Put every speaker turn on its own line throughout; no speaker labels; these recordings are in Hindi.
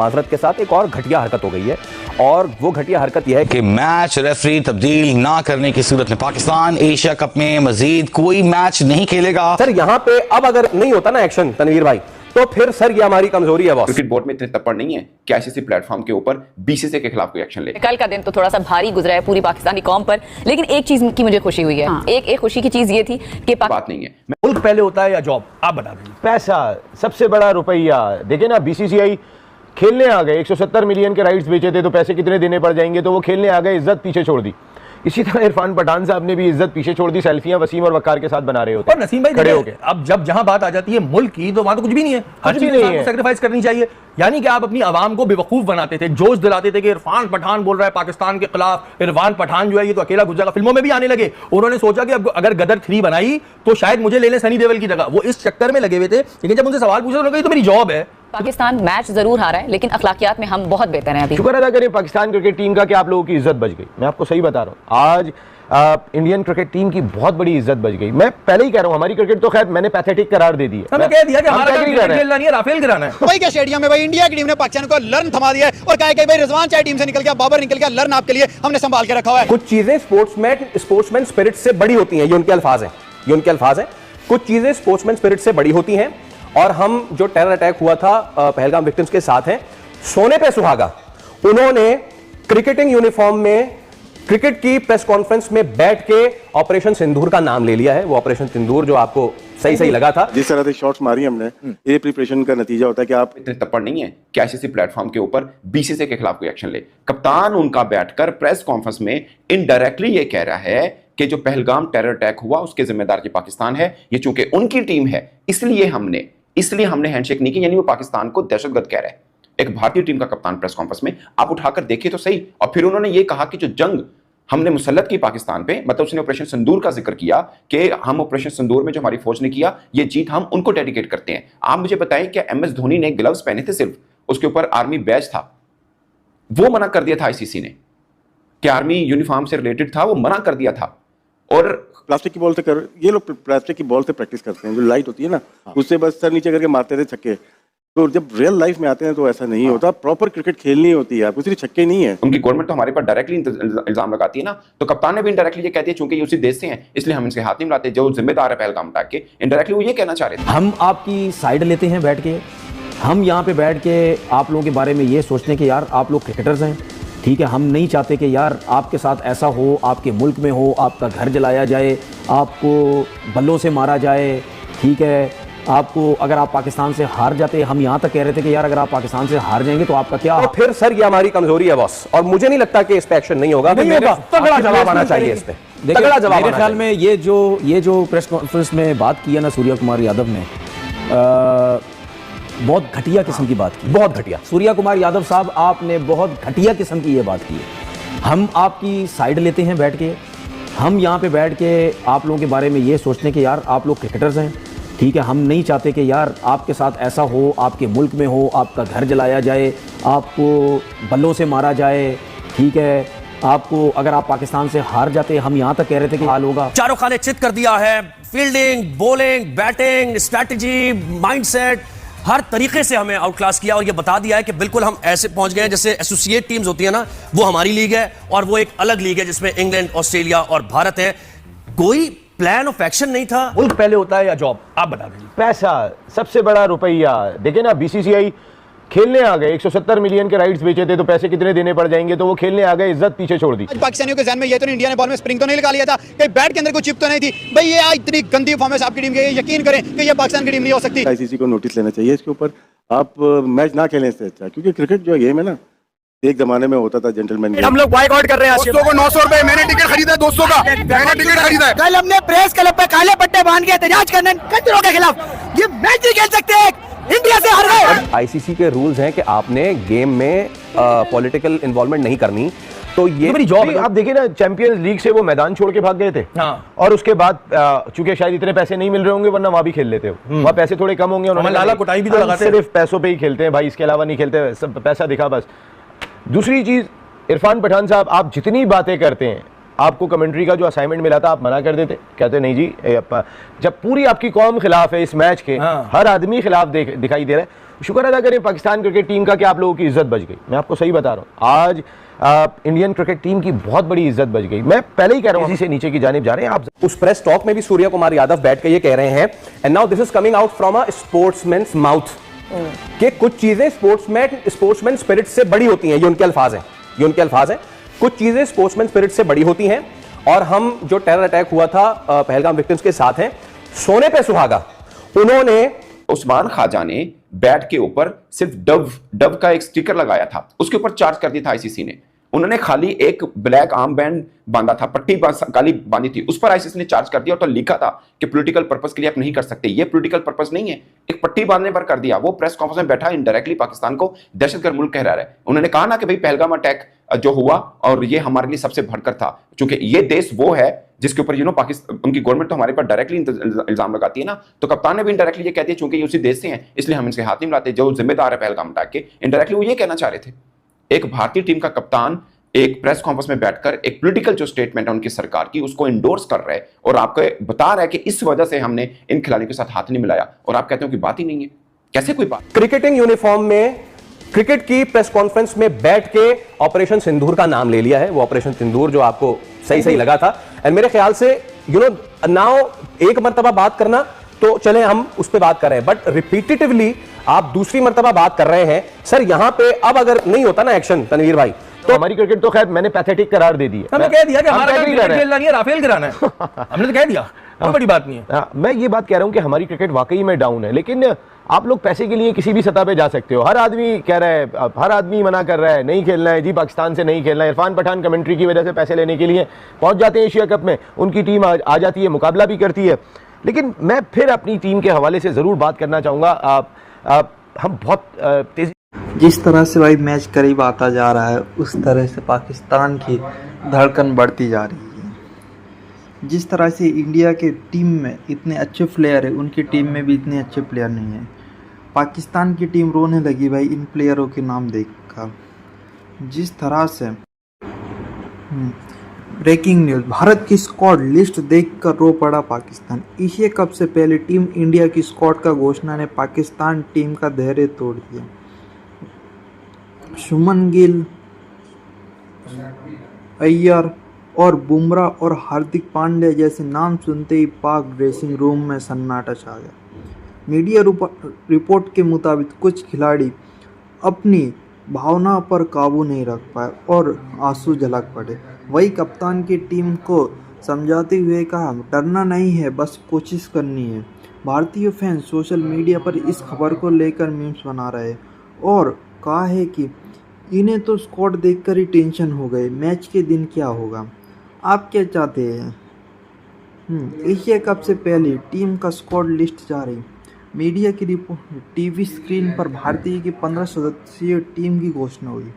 माजरत के साथ एक और घटिया हरकत हो गई है, और वो घटिया हरकत यह है
कि मैच रेफरी तब्दील ना करने की सूरत में पाकिस्तान एशिया कप में मजीद कोई मैच नहीं खेलेगा।
सर यहाँ पे अब अगर नहीं होता ना एक्शन तनवीर भाई, तो फिर सर ये हमारी कमजोरी है बॉस।
क्रिकेट बोर्ड में इतने तप्पड़ नहीं है कि आईसीसी प्लेटफॉर्म के ऊपर बीसीसीआई के खिलाफ कोई एक्शन ले।
कल का दिन तो थोड़ा सा भारी गुजरा है पूरी पाकिस्तानी कौम पर, लेकिन एक चीज की मुझे खुशी हुई है। एक खुशी की चीज ये थी कि
बात नहीं है
मुल्क पहले होता है या जॉब, आप बता दीजिए।
पैसा सबसे बड़ा रुपया। देखिए ना, बीसीसीआई खेलने आ गए, 170 मिलियन के राइट्स बेचे थे, तो पैसे कितने देने पड़ जाएंगे, तो वो खेलने आ गए, इज्जत पीछे छोड़ दी। इसी तरह इरफान पठान साहब ने भी इज्जत पीछे छोड़ दी, सेल्फियां वसीम और वकार के साथ बना रहे होते
और नसीम भाई खड़े हो गए। अब जब जहां बात आ जाती है मुल्क की, तो वहां तो कुछ भी नहीं है, हर चीज को सैक्रिफाइस करनी चाहिए। यानी कि आप अपनी आवाम को बेवकूफ बनाते थे, जोश दिलाते थे कि इरफान पठान बोल रहा है पाकिस्तान के खिलाफ, इरफान पठान जो है ये तो अकेला गुजरेगा। फिल्मों में भी आने लगे। उन्होंने सोचा कि अब अगर गदर 3 बनाई तो शायद मुझे ले लें सनी देओल की जगह, वो इस चक्कर में लगे हुए थे। लेकिन जब उनसे सवाल पूछा तो मेरी जॉब है।
पाकिस्तान मैच जरूर हारा है, लेकिन अखलाकियात में हम बहुत बेहतर हैं अभी।
शुक्र अदा करें पाकिस्तान क्रिकेट टीम का कि आप लोगों की इज्जत बच गई। मैं आपको सही बता रहा हूँ, आज इंडियन क्रिकेट टीम की बहुत बड़ी इज्जत बच गई। मैं पहले ही कह रहा हूँ, हमारी क्रिकेट तो खैर मैंने पैथेटिक करार दे दी है।
मैंने कह दिया कि हमारा क्रिकेट खेलना नहीं है, राफेल गिराना है।
वही क्या स्टेडियम में भाई इंडिया की टीम ने पाकिस्तान को लर्न थमा दिया है और कहा कि भाई रिजवान चाहे टीम से निकल गया, बाबर निकल गया, लर्न आपके लिए हमने संभाल के रखा हुआ है।
कुछ चीजें स्पोर्ट्समैन स्पिरिट से बड़ी होती हैं, ये उनके अल्फाज हैं, ये उनके अल्फाज हैं। कुछ चीजें स्पोर्ट्समैन स्पिरिट से बड़ी होती हैं, और हम जो टेरर अटैक हुआ था पहलगाम विक्टिम्स के साथ हैं, सोने पे सुहागा। उन्होंने क्रिकेटिंग यूनिफॉर्म में क्रिकेट की प्रेस कॉन्फ्रेंस में बैठ के ऑपरेशन सिंदूर का नाम ले लिया है। वो ऑपरेशन सिंदूर जो आपको सही लगा था,
जिस तरह से शॉट्स मारी हमने, ये प्रिपरेशन का नतीजा होता है कि आप
इतने तप्पड़ नहीं है कि आईसीसी प्लेटफॉर्म के ऊपर बीसीसीआई के खिलाफ कोई एक्शन ले। कप्तान उनका बैठकर प्रेस कॉन्फ्रेंस में इनडायरेक्टली ये कह रहा है कि जो पहलगाम टेरर अटैक हुआ उसके जिम्मेदार की पाकिस्तान है, ये चूंकि उनकी टीम है इसलिए हमने हैंडशेक नहीं की, यानी वो पाकिस्तान को दहशतगर्द कह रहा है। एक भारतीय टीम का कप्तान प्रेस कॉन्फ्रेंस में, आप उठाकर देखिए तो सही। और फिर उन्होंने ये कहा कि जो जंग हमने मुसल्लत की पाकिस्तान पे, मतलब उसने ऑपरेशन सिंदूर का जिक्र किया कि हम ऑपरेशन सिंदूर में जो हमारी फौज ने किया, ये जीत हम उनको डेडिकेट करते हैं। आप मुझे बताएं कि एमएस धोनी ने ग्लव्स पहने थे, सिर्फ उसके ऊपर आर्मी बैज था, वो मना कर दिया था आईसीसी ने कि आर्मी यूनिफॉर्म से रिलेटेड था, वो मना कर दिया था। और
प्लास्टिक की बॉल से ये लोग प्लास्टिक की बॉल से प्रैक्टिस करते हैं, जो लाइट होती है ना, उससे बस सर नीचे करके मारते थे छक्के। तो जब रियल लाइफ में आते हैं तो ऐसा नहीं होता, प्रॉपर क्रिकेट खेलनी होती है, आपको सिर्फ छक्के नहीं है।
उनकी गवर्नमेंट तो हमारे पर डायरेक्टली इल्जाम लगाती है ना, तो कप्तान ने भी इनडायरेक्टली ये कहती है चूंकि ये उसी देश से हैं इसलिए हम इनसे हाथ नहीं मिलाते, जो जिम्मेदार है पहलगाम अटैक के। इनडायरेक्टली वो ये कहना चाह रहे थे।
हम आपकी साइड लेते हैं बैठ के, हम यहाँ पे बैठ के आप लोगों के बारे में ये सोचते हैं कि यार आप लोग क्रिकेटर्स हैं, ठीक है, हम नहीं चाहते कि यार आपके साथ ऐसा हो, आपके मुल्क में हो, आपका घर जलाया जाए, आपको बल्लों से मारा जाए, ठीक है, आपको अगर आप पाकिस्तान से हार जाते, हम यहाँ तक कह रहे थे कि यार अगर आप पाकिस्तान से हार जाएंगे तो आपका क्या।
तो फिर सर ये हमारी कमजोरी है बॉस, और मुझे नहीं लगता कि इस पे एक्शन नहीं होगा। तगड़ा जवाब आना चाहिए इस पे, तगड़ा जवाब।
मेरे ख्याल में ये जो प्रेस कॉन्फ्रेंस में बात की है ना सूर्या कुमार यादव ने, बहुत घटिया किस्म की बात की, बहुत घटिया। सूर्या कुमार यादव साहब, आपने बहुत घटिया किस्म की ये बात की है। हम आपकी साइड लेते हैं बैठ के, हम यहाँ पे बैठ के आप लोगों के बारे में ये सोचते हैं कि यार आप लोग क्रिकेटर्स हैं, ठीक है, हम नहीं चाहते कि यार आपके साथ ऐसा हो, आपके मुल्क में हो, आपका घर जलाया जाए, आपको बल्लों से मारा जाए, ठीक है, आपको अगर आप पाकिस्तान से हार जाते, हम यहाँ तक कह रहे थे कि हाल होगा।
चारों खाने चित कर दिया है, fielding, bowling, batting, strategy, mindset, हर तरीके से हमें आउट क्लास किया और ये बता दिया है कि बिल्कुल हम ऐसे पहुंच गए हैं जैसे एसोसिएट टीम्स होती है ना, वो हमारी लीग है और वो एक अलग लीग है जिसमें इंग्लैंड, ऑस्ट्रेलिया और भारत है। कोई प्लान ऑफ एक्शन नहीं था।
मुल्क पहले होता है या जॉब, आप बता दीजिए।
पैसा सबसे बड़ा रुपया। देखिए ना, बीसीसीआई खेलने आ गए, 170 मिलियन के राइट्स बेचे थे, तो पैसे कितने देने पड़ जाएंगे, तो वो खेलने आ गए, इज्जत पीछे छोड़ दी।
पाकिस्तानियों के ज़हन में ये तो नहीं, इंडिया ने बॉल में स्प्रिंग तो नहीं लगा लिया था, कहीं बैट के अंदर कोई चिप तो नहीं थी, भाई ये इतनी गंदी परफॉर्मेंस आपकी टीम की, यकीन करें कि ये पाकिस्तान की टीम नहीं हो सकती।
आईसीसी को नोटिस लेना चाहिए इसके ऊपर, आप मैच ना खेलें इससे अच्छा, क्योंकि क्रिकेट जो गेम है ना, एक जमाने में होता था जेंटलमैन गेम।
हम लोग बॉयकॉट कर रहे हैं।
दोस्तों को 900 रुपए, मैंने टिकट खरीदा है, दोस्तों का मैंने टिकट खरीदा है।
कल हमने प्रेस क्लब पे काले पट्टे बांध के एहतजाज करने कंजरों के खिलाफ, ये मैच नहीं खेल सकते, इंडिया से हार गए।
आईसीसी के रूल्स हैं कि आपने गेम में पॉलिटिकल इन्वॉल्वमेंट नहीं करनी, तो ये
मेरी जॉब है। आप देखिए ना, चैंपियंस लीग से वो मैदान छोड़ के भाग गए थे, और उसके बाद चूंकि शायद इतने पैसे नहीं मिल रहे होंगे, वरना वहां भी खेल लेते हो, वहां पैसे थोड़े कम होंगे, उन्होंने
लाला कुटाई भी तो लगाते हैं,
सिर्फ पैसों पे ही खेलते हैं भाई, इसके अलावा नहीं खेलते, सब पैसा दिखा बस। दूसरी चीज, इरफान पठान साहब, आप जितनी बातें करते हैं, आपको कमेंट्री का जो असाइनमेंट मिला था आप मना कर देते, कहते नहीं जी जब पूरी आपकी कौम खिलाफ है इस मैच के, हर आदमी खिलाफ दिखाई दे रहा है, शुक्र अदा करें पाकिस्तान क्रिकेट टीम का कि आप लोगों की इज्जत बच गई। मैं आपको सही बता रहा हूँ, आज इंडियन क्रिकेट टीम की बहुत बड़ी इज्जत बच गई। मैं पहले ही कह रहा हूँ, इसी से नीचे की जानिब जा रहे हैं आप।
उस प्रेस टॉक में भी सूर्य कुमार यादव बैठ के ये कह रहे हैं, and now this is coming out from a sportsman's mouth, कि कुछ चीजें स्पोर्ट्समैन स्पिरिट से बड़ी होती हैं। ये उनके अल्फाज हैं, कुछ चीजें स्पोर्ट्समैन स्पिरिट से बड़ी होती हैं, और हम जो टेरर अटैक हुआ था पहलगाम विक्टिम्स के साथ हैं, सोने पे सुहागा। उन्होंने
उस्मान ख्वाजा ने बैट के ऊपर सिर्फ डव का एक स्टिकर लगाया था, उसके ऊपर चार्ज कर दिया था आईसीसी ने। उन्होंने खाली एक ब्लैक आर्म बैंड बांधा था, पट्टी काली बांधी थी, उस पर आईसीसी ने चार्ज कर दिया और तो लिखा था कि पॉलिटिकल पर्पस के लिए आप नहीं कर सकते। ये पॉलिटिकल पर्पस नहीं है, एक पट्टी बांधने पर कर दिया। वो प्रेस कॉन्फ्रेंस में बैठा इनडायरेक्टली पाकिस्तान को दहशतगर्द मुल्क कह रहा है। उन्होंने कहा ना कि भाई पहलगाम अटैक जो हुआ और ये हमारे लिए सबसे बढ़कर था, क्योंकि ये देश वो है जिसके ऊपर पाकिस्तान, उनकी गवर्नमेंट तो हमारे पर डायरेक्टली इल्जाम लगाती है ना, तो कप्तान ने भी इनडायरेक्टली ये कह दिया चूंकि ये उसी देश से हैं इसलिए हम इनसे हाथ नहीं मिलाते। जो जिम्मेदार है पहलगाम अटैक के, इनडायरेक्टली वो ये कहना चाह रहे थे। एक भारतीय टीम का कप्तान एक प्रेस कॉन्फ्रेंस में बैठकर एक पॉलिटिकल जो स्टेटमेंट है उनकी सरकार की, उसको इंडोर्स कर रहा है और आपको बता रहा है कि इस वजह से हमने इन खिलाड़ियों के साथ हाथ नहीं मिलाया, और आप कहते हो कि बात ही नहीं है। कैसे कोई बात?
क्रिकेटिंग यूनिफॉर्म में क्रिकेट की प्रेस कॉन्फ्रेंस में बैठ के ऑपरेशन सिंदूर का नाम ले लिया है। वो ऑपरेशन सिंदूर जो आपको सही लगा था, एंड मेरे ख्याल से नाउ एक मर्तबा बात करना तो चले हम उस पर बात कर रहे हैं, बट रिपीटेटिवली आप दूसरी मर्तबा बात कर रहे हैं। सर यहाँ पे अब अगर नहीं होता ना एक्शन तनवीर भाई,
तो हमारी क्रिकेट तो खैर मैंने पैथेटिक करार दे दी है।
हमने कह दिया कि हमारा क्रिकेट खेलना नहीं है, राफेल गिराना है। हमने तो कह दिया, कोई बड़ी बात नहीं है।
मैं ये बात कह रहा हूं कि हमारी क्रिकेट वाकई में डाउन है, लेकिन आप लोग पैसे के लिए किसी भी सतह पे जा सकते हो। हर आदमी कह रहा है, हर आदमी मना कर रहा है, नहीं खेलना है जी, पाकिस्तान से नहीं खेलना है। इरफान पठान कमेंट्री की वजह से पैसे लेने के लिए पहुंच जाते हैं एशिया कप में, उनकी टीम आ जाती है, मुकाबला भी करती है। लेकिन मैं फिर अपनी टीम के हवाले से जरूर बात करना चाहूंगा। हम बहुत तेजी,
जिस तरह से भाई मैच करीब आता जा रहा है, उस तरह से पाकिस्तान की धड़कन बढ़ती जा रही है। जिस तरह से इंडिया के टीम में इतने अच्छे प्लेयर है, उनकी टीम में भी इतने अच्छे प्लेयर नहीं है। पाकिस्तान की टीम रोने लगी भाई इन प्लेयरों के नाम देखकर। जिस तरह से ब्रेकिंग न्यूज़, भारत की स्क्वाड लिस्ट देखकर रो पड़ा पाकिस्तान। एशिया कप से पहले टीम इंडिया की स्क्वाड का घोषणा ने पाकिस्तान टीम का धैर्य तोड़ दिया। शुभमन गिल, अय्यर और बुमराह और हार्दिक पांड्या जैसे नाम सुनते ही पाक ड्रेसिंग रूम में सन्नाटा छा गया। मीडिया रिपोर्ट के मुताबिक कुछ खिलाड़ी अपनी भावना पर काबू नहीं रख पाए और आंसू झलक पड़े। वही कप्तान की टीम को समझाते हुए कहा, डरना नहीं है, बस कोशिश करनी है। भारतीय फैंस सोशल मीडिया पर इस खबर को लेकर मीम्स बना रहे और कहा है कि इन्हें तो स्क्वाड देखकर ही टेंशन हो गए, मैच के दिन क्या होगा। आप क्या चाहते हैं? एशिया कप से पहले टीम का स्क्वाड लिस्ट जारी। मीडिया की रिपोर्ट, टीवी स्क्रीन पर भारतीय की 15 सदस्यीय टीम की घोषणा हुई।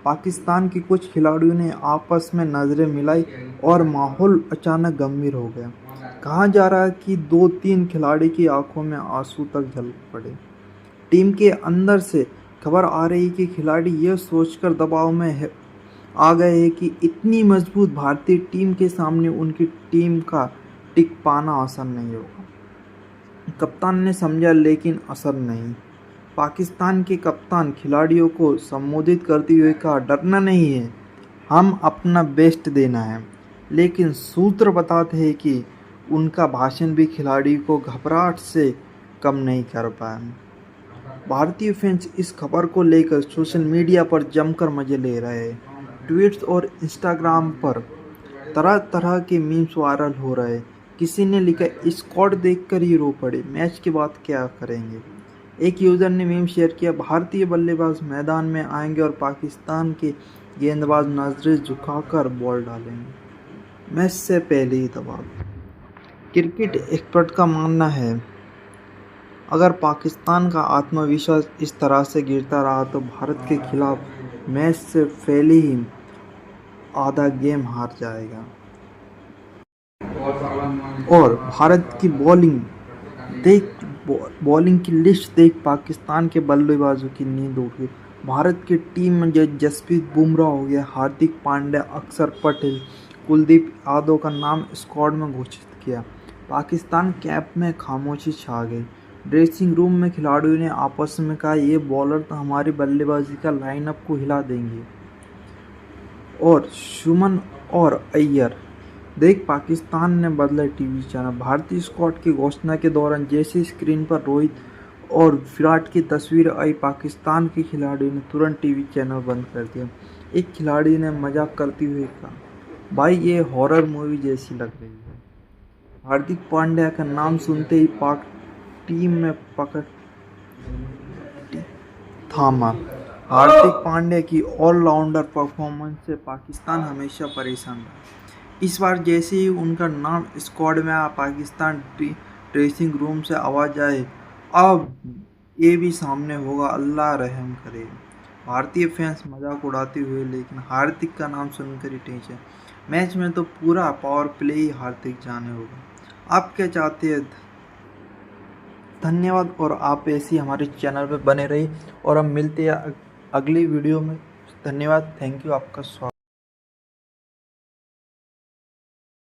पाकिस्तान के कुछ खिलाड़ियों ने आपस में नज़रें मिलाई और माहौल अचानक गंभीर हो गया। कहा जा रहा है कि 2-3 खिलाड़ी की आंखों में आंसू तक झलक पड़े। टीम के अंदर से खबर आ रही कि खिलाड़ी यह सोचकर दबाव में आ गए हैं कि इतनी मजबूत भारतीय टीम के सामने उनकी टीम का टिक पाना आसान नहीं होगा। कप्तान ने समझा, लेकिन असर नहीं। पाकिस्तान के कप्तान खिलाड़ियों को संबोधित करते हुए कहा, डरना नहीं है, हम अपना बेस्ट देना है। लेकिन सूत्र बताते हैं कि उनका भाषण भी खिलाड़ी को घबराहट से कम नहीं कर पाया। भारतीय फैंस इस खबर को लेकर सोशल मीडिया पर जमकर मजे ले रहे हैं। ट्वीट्स और इंस्टाग्राम पर तरह तरह के मीम्स वायरल हो रहे हैं। किसी ने लिखा, स्क्वाड देखकर ही रो पड़े, मैच के बाद क्या करेंगे। एक यूज़र ने मीम शेयर किया, भारतीय बल्लेबाज मैदान में आएंगे और पाकिस्तान के गेंदबाज नजरें झुकाकर बॉल डालेंगे। मैच से पहले ही दबाव। क्रिकेट एक्सपर्ट का मानना है, अगर पाकिस्तान का आत्मविश्वास इस तरह से गिरता रहा तो भारत के खिलाफ मैच से पहले ही आधा गेम हार जाएगा और भारत की बॉलिंग की लिस्ट देख पाकिस्तान के बल्लेबाजों की नींद उड़ गई। भारत की टीम में जसप्रीत बुमराह हो गया, हार्दिक पांड्या, अक्षर पटेल कुलदीप यादव का नाम स्क्वाड में घोषित किया। पाकिस्तान कैंप में खामोशी छा गई। ड्रेसिंग रूम में खिलाड़ियों ने आपस में कहा, ये बॉलर तो हमारी बल्लेबाजी का लाइनअप को हिला देंगे। और सुमन और अय्यर देख पाकिस्तान ने बदला टीवी चैनल। भारतीय स्क्वाड की घोषणा के दौरान जैसे स्क्रीन पर रोहित और विराट की तस्वीर आई, पाकिस्तान के खिलाड़ी ने तुरंत टीवी चैनल बंद कर दिया। एक खिलाड़ी ने मजाक करते हुए कहा, भाई ये हॉरर मूवी जैसी लग रही है। हार्दिक पांड्या का नाम सुनते ही पाक टीम में पकड़ थामा। हार्दिक पांड्या की ऑलराउंडर परफॉर्मेंस से पाकिस्तान हमेशा परेशान रहा। इस बार जैसे ही उनका नाम स्क्वाड में आया, पाकिस्तान ड्रेसिंग रूम से आवाज़ आए, अब ये भी सामने होगा, अल्लाह रहम करे। भारतीय फैंस मजाक उड़ाते हुए, लेकिन हार्दिक का नाम सुनकर ही टेंशन। मैच में तो पूरा पावर प्ले ही हार्दिक जाने होगा। आप क्या चाहते हैं? धन्यवाद, और आप ऐसे ही हमारे चैनल पर बने रहिए और हम मिलते हैं अगली वीडियो में। धन्यवाद, थैंक यू, आपका स्वागत।